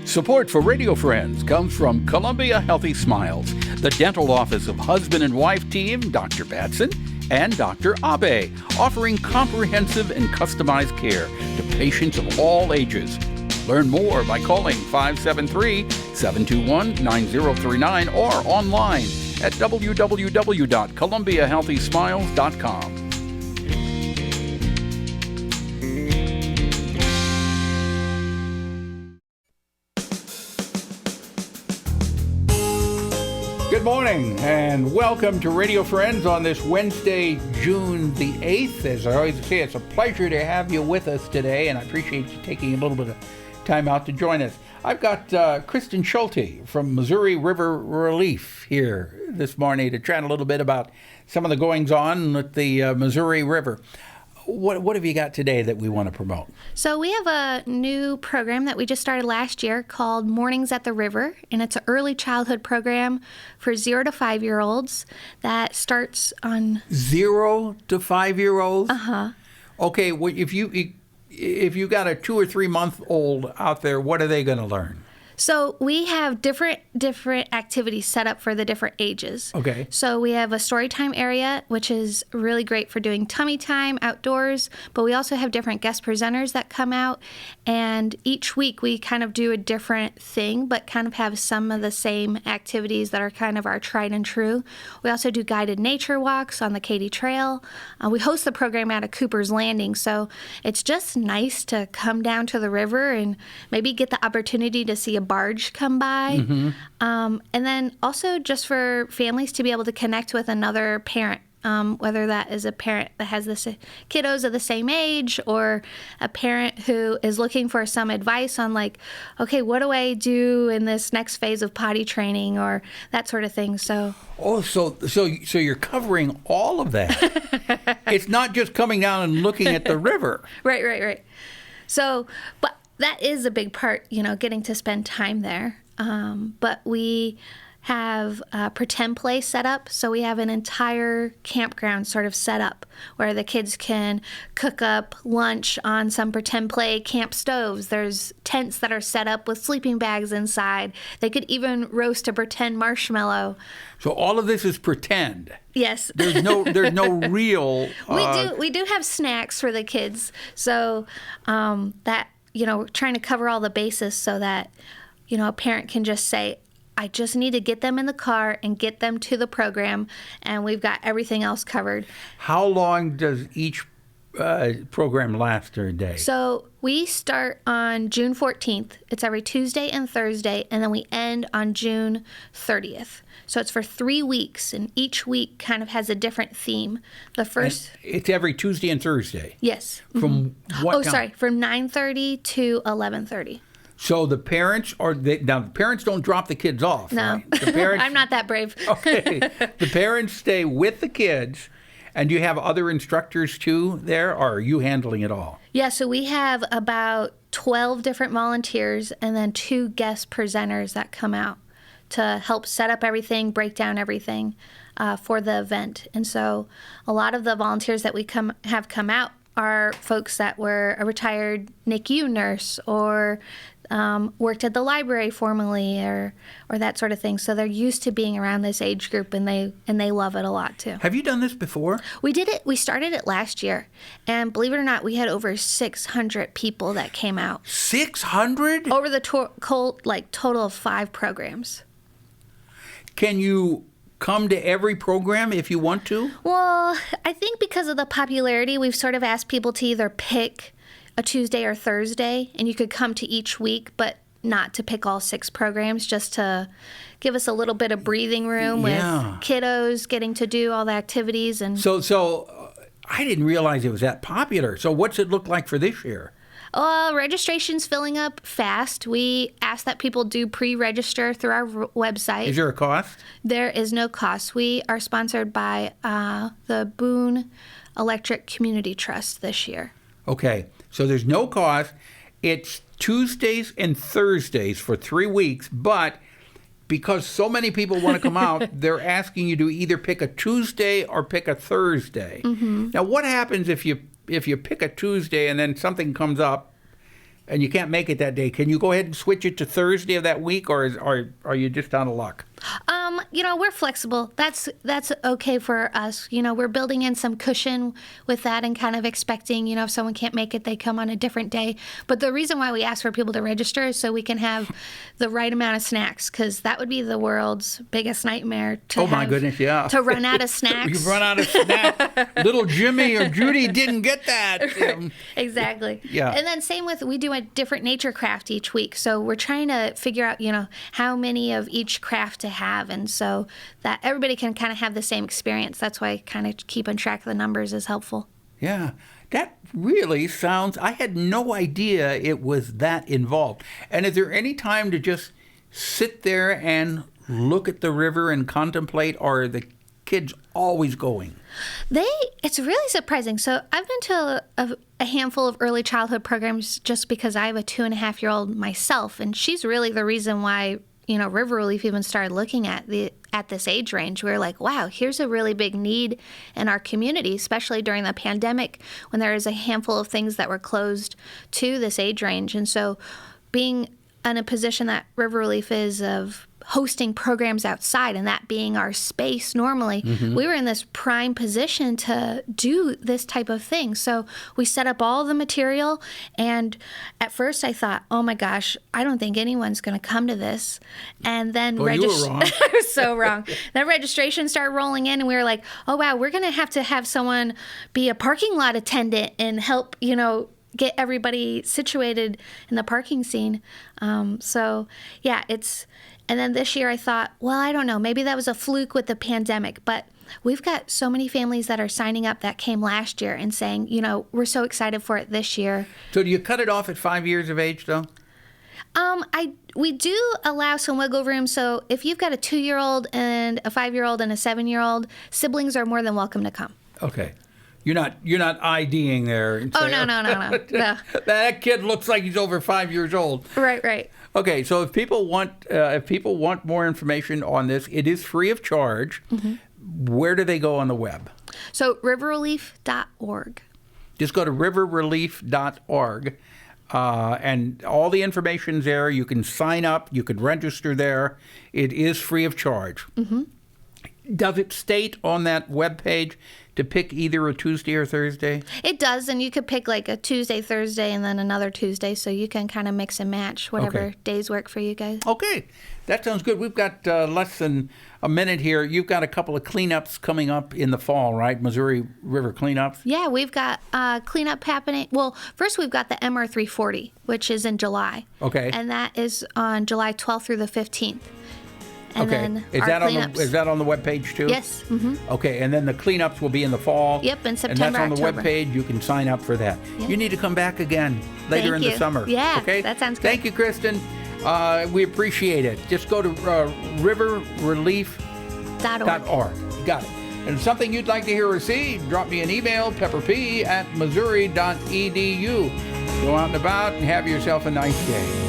Support for Radio Friends comes from Columbia Healthy Smiles, the dental office of husband and wife team Dr. Batson and Dr. Abe, offering comprehensive and customized care to patients of all ages. Learn more by calling 573-721-9039 or online at www.columbiahealthysmiles.com. Good morning and welcome to Radio Friends on this Wednesday, June the 8th. As I always say, it's a pleasure to have you with us today, and I appreciate you taking a little bit of time out to join us. I've got Kristen Schulte from Missouri River Relief here this morning to chat a little bit about some of the goings-on with the Missouri River. What have you got today that we want to promote? So we have a new program that we just started last year called Mornings at the River, and it's an early childhood program for 0 to 5-year-olds that starts on 0 to 5-year-olds. Okay, well, if you got a 2 or 3 month old out there, what are they going to learn? So we have different activities set up for the different ages. Okay. So we have a story time area, which is really great for doing tummy time outdoors, but we also have different guest presenters that come out, and each week we kind of do a different thing, but kind of have some of the same activities that are kind of our tried and true. We also do guided nature walks on the Katy Trail. We host the program out of Cooper's Landing, so it's just nice to come down to the river and maybe get the opportunity to see a barge come by. And then also just for families to be able to connect with another parent, whether that is a parent that has the kiddos of the same age or a parent who is looking for some advice on like, okay, what do I do in this next phase of potty training or that sort of thing. So you're covering all of that. It's not just coming down and looking at the river. Right. So, but that is a big part, getting to spend time there. But we have a pretend play set up. So we have an entire campground sort of set up where the kids can cook up lunch on some pretend play camp stoves. There's tents that are set up with sleeping bags inside. They could even roast a pretend marshmallow. So all of this is pretend. Yes. There's no real. We do have snacks for the kids. So that. Trying to cover all the bases so that, a parent can just say, I just need to get them in the car and get them to the program, and we've got everything else covered. How long does each program last or a day? So we start on June 14th. It's every Tuesday and Thursday, and then we end on June 30th. So it's for 3 weeks, and each week kind of has a different theme. It's every Tuesday and Thursday? Yes. From what time? From 9:30 to 11:30. So the parents now the parents don't drop the kids off, no. Right? The parents, I'm not that brave. Okay. The parents stay with the kids, and do you have other instructors too there, or are you handling it all? Yeah, so we have about 12 different volunteers and then 2 guest presenters that come out to help set up everything, break down everything for the event. And so a lot of the volunteers that we have come out are folks that were a retired NICU nurse or worked at the library formerly or that sort of thing. So they're used to being around this age group, and they love it a lot too. Have you done this before? We did it. We started it last year, and believe it or not, we had over 600 people that came out. 600? Over the total of 5 programs. Can you come to every program if you want to? Well, I think because of the popularity, we've sort of asked people to either pick a Tuesday or Thursday, and you could come to each week, but not to pick all 6 programs, just to give us a little bit of breathing room with kiddos getting to do all the activities. And So I didn't realize it was that popular. So what's it look like for this year? Registration's filling up fast. We ask that people do pre-register through our website. Is there a cost? There is no cost. We are sponsored by the Boone Electric Community Trust this year. Okay, so there's no cost. It's Tuesdays and Thursdays for 3 weeks, but because so many people want to come out, they're asking you to either pick a Tuesday or pick a Thursday. Mm-hmm. Now, what happens if you pick a Tuesday and then something comes up and you can't make it that day, can you go ahead and switch it to Thursday of that week, or are you just out of luck? We're flexible. That's okay for us. We're building in some cushion with that and kind of expecting, if someone can't make it, they come on a different day. But the reason why we ask for people to register is so we can have the right amount of snacks, because that would be the world's biggest nightmare to my goodness, yeah. to run out of snacks. You run out of snacks. Little Jimmy or Judy didn't get that. Exactly. Yeah. And then same with, we do a different nature craft each week. So we're trying to figure out, how many of each craft to have. And so that everybody can kind of have the same experience. That's why kind of keeping track of the numbers is helpful. Yeah. That really sounds, I had no idea it was that involved. And is there any time to just sit there and look at the river and contemplate, or are the kids always going? It's really surprising. So I've been to a handful of early childhood programs just because I have a 2.5-year-old myself, and she's really the reason why, River Relief even started looking at this age range. We were like, wow, here's a really big need in our community, especially during the pandemic when there was a handful of things that were closed to this age range. And so being in a position that River Relief is of hosting programs outside and that being our space normally, we were in this prime position to do this type of thing. So we set up all the material, and at first I thought, oh my gosh, I don't think anyone's going to come to this. And then you were wrong. I was so wrong. Then registration started rolling in, and we were like, oh wow, we're going to have someone be a parking lot attendant and help, get everybody situated in the parking scene. And then this year I thought, well, I don't know, maybe that was a fluke with the pandemic, but we've got so many families that are signing up that came last year and saying, we're so excited for it this year. So do you cut it off at 5 years of age, though? We do allow some wiggle room. So if you've got a 2-year-old and a 5-year-old and a 7-year-old, siblings are more than welcome to come. Okay. You're not IDing there. And Oh, saying, no. That kid looks like he's over 5 years old. Right. Okay, so if people want more information on this, it is free of charge. Where do they go on the web? So riverrelief.org. Just go to riverrelief.org, and all the information's there. You can sign up. You can register there. It is free of charge. Does it state on that webpage to pick either a Tuesday or Thursday? It does, and you could pick like a Tuesday, Thursday, and then another Tuesday, so you can kind of mix and match whatever days work for you guys. Okay, that sounds good. We've got less than a minute here. You've got a couple of cleanups coming up in the fall, right? Missouri River cleanups? Yeah, we've got cleanup happening. Well, first we've got the MR340, which is in July. Okay. And that is on July 12th through the 15th. And then is that on the webpage too? Yes. Okay, and then the cleanups will be in the fall. Yep, in September, and that's on October. the webpage. You can sign up for that. Yep. You need to come back again later in the summer. Yeah, okay? That sounds good. Thank you, Kristen. We appreciate it. Just go to riverrelief.org. You got it. And if something you'd like to hear or see, drop me an email, pepperp@missouri.edu. Go out and about and have yourself a nice day.